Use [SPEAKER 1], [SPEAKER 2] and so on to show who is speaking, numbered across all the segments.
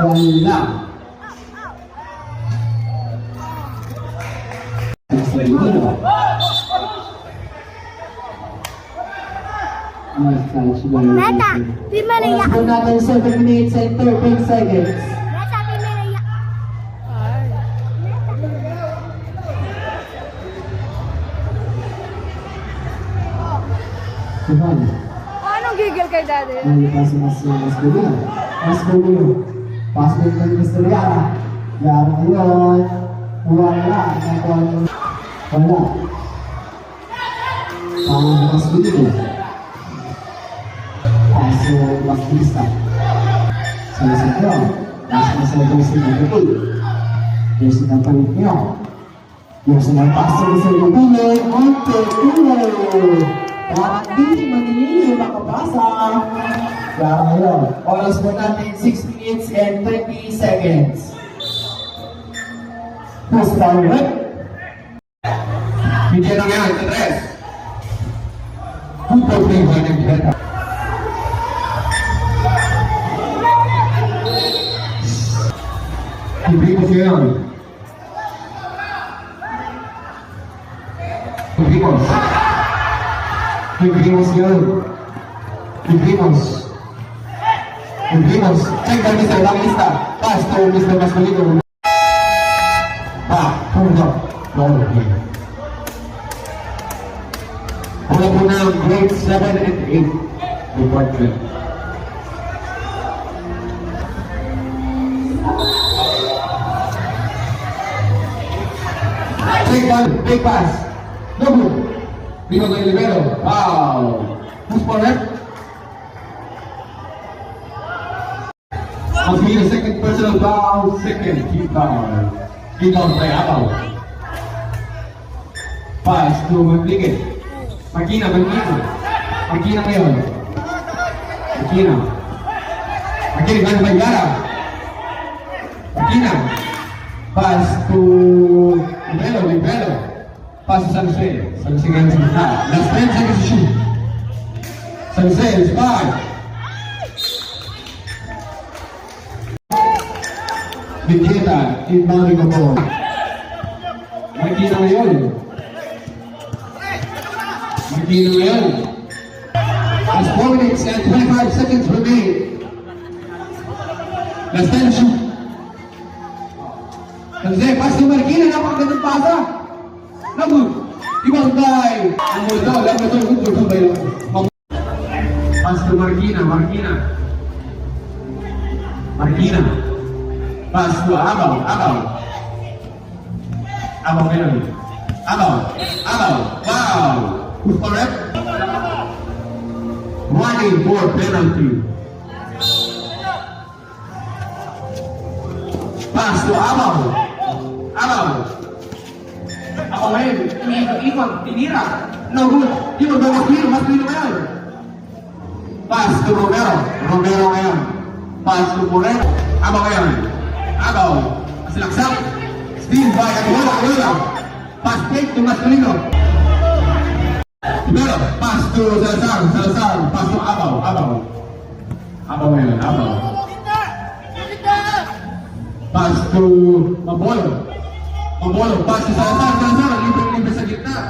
[SPEAKER 1] Wala.
[SPEAKER 2] Meta, di Maria.
[SPEAKER 1] Oras po natin 7 minutes and 13 seconds.
[SPEAKER 2] Meta, di Maria.
[SPEAKER 1] Tuhan.
[SPEAKER 3] Anong gigil kay daddy?
[SPEAKER 1] Ay, pasok mas Gulia. Mas Gulia. Pasok ng Mr. Yara. Yara ngayon. Wala. Wala. Mas Gulia. Pasok mas Gulia. Sa ko. Pasok sa Jose Naguti. Jose Naguti niyo. Yung pasok sa Gulia. Ante Gulia. At di manili makabasa. Kaya ngayon, oras po natin 6 minutes and 30 seconds. Post down red.
[SPEAKER 4] Bigyan ng yan, Andres. Kung problema ng beta. Ibigos yan. Ibigos. Ibigos yan. Ibigos. Ibigos. Check down Mr. Langista. Pass to Mr. Mascolino. Hold up. Hold up. Wala po na grade 7 and 8 department. Take down, big pass. No good. Bino ng libero. Wow. Who's for it? I'll be the second personal foul. Second keep foul. Keep on play. Abaw. Pass to Mantigit. Magina ngayon. Magina Bayara. Magina. Pass to Libero. Pass to San Jose. San Jose ngayon sa gitna. Last 10 seconds to shoot. San Jose is 5. Bigita, inbounding the ball. Magina ngayon. As 4 minutes and 25 seconds remain. Last 10 shoot. Jose, pass to Marquina. Napakagandang pasa. Nabog. Ibang guy. Ang multo. Good ba yun? Pass to Marquina. Pass to Abaw. Abaw ngayon. Abaw. Wow. Who's correct? Running for penalty. Pass to Abaw. Ako ngayon, ikot, tinira. No good. Yun, mas pino ngayon. Pass to Romero ngayon. Pass to Moreno. Abaw ngayon. Silaksak. Steve by Aguila. Pass take to Mascolino. Pero, pass to Salazar, pass to Abaw ngayon, Pass to Mabolo, pass to Salazar, libre sa gitna,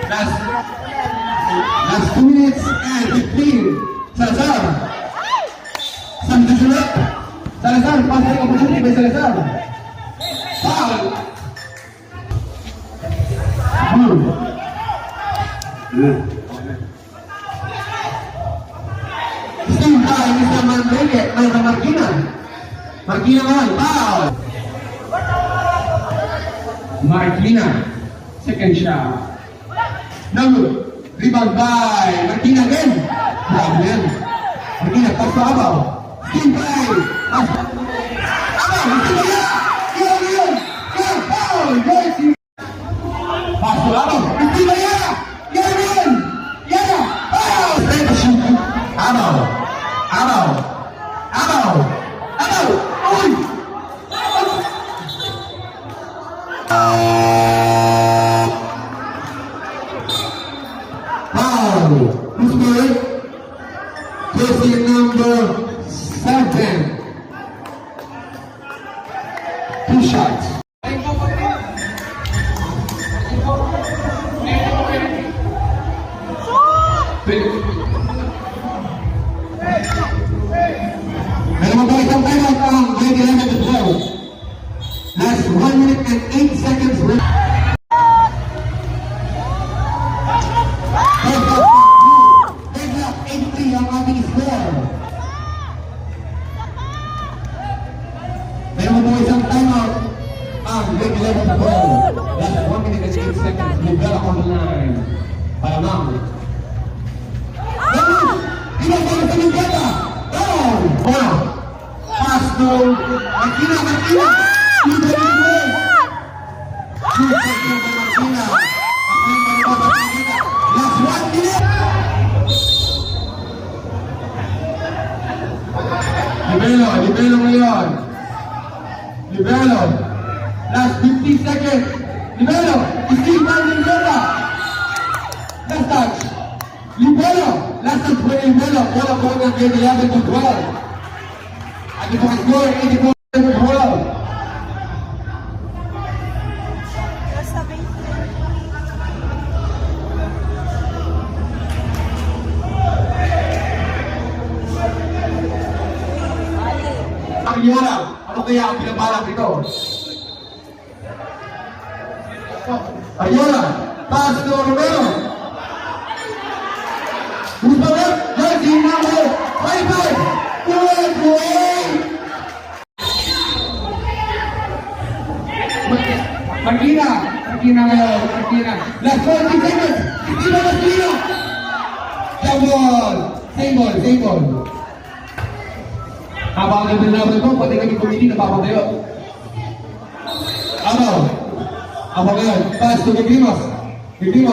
[SPEAKER 4] last 2 minutes and 15, Salazar, pass to opportunity by Salazar, foul, Steve by Mr. Manrique, Marquina ngayon, foul! Marquina, second shot. No good. Rebound by Marquina again. Problem. Marquina, pass to Abaw. Steve by Abaw, foul! Pass to Abaw. Steve by Yara! Abaw! Uy! Foul! Who's good? Jersey number 7.
[SPEAKER 1] 2 shots. May mga isang timeout ang grade 11 to 12. Last 1 minute and 8 seconds left. Deadlock 83 ang ating score. May mga isang timeout ang grade 11 to 12. Last 1 minute and 8 seconds. Lugala on the line. Palamang. Tidak boleh terjadi. Oh, pass to Martina. Last 1 minute. Libelo ngayon. Libelo. Last 50 seconds. Libelo. Steve Mandela. Last touch. Libelo. Last touch for Libelo. Bola po ng grade 11 to 12. At ito ang score, 84 to 12. Ayora, ano kaya ang pinabalak dito? Ayora, pass to Romero. Gusto mo? Yes, Inamo. 5-5. Martina ngayon, Martina. Last 40 seconds. Martina Martina. Same ball. Habang nagdalaman ko, pati naging committee napapatayo. Abaw ngayon, pass to Gigrimos.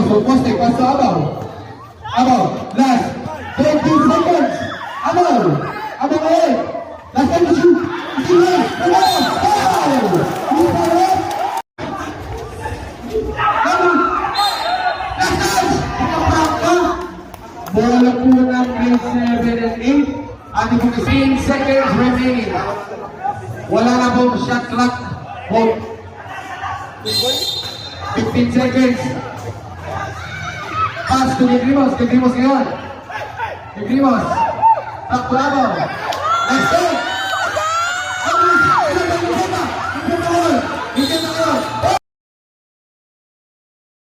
[SPEAKER 1] So poste, pass to Abaw, last 20 seconds. Abaw ngayon. Last time to shoot. Bola po ng grade 7 and 8. At ito 15 seconds remaining. Wala na pong shot clock. 15 seconds. Pass to Gigrimos ngayon. Takbo Abaw. Let's go!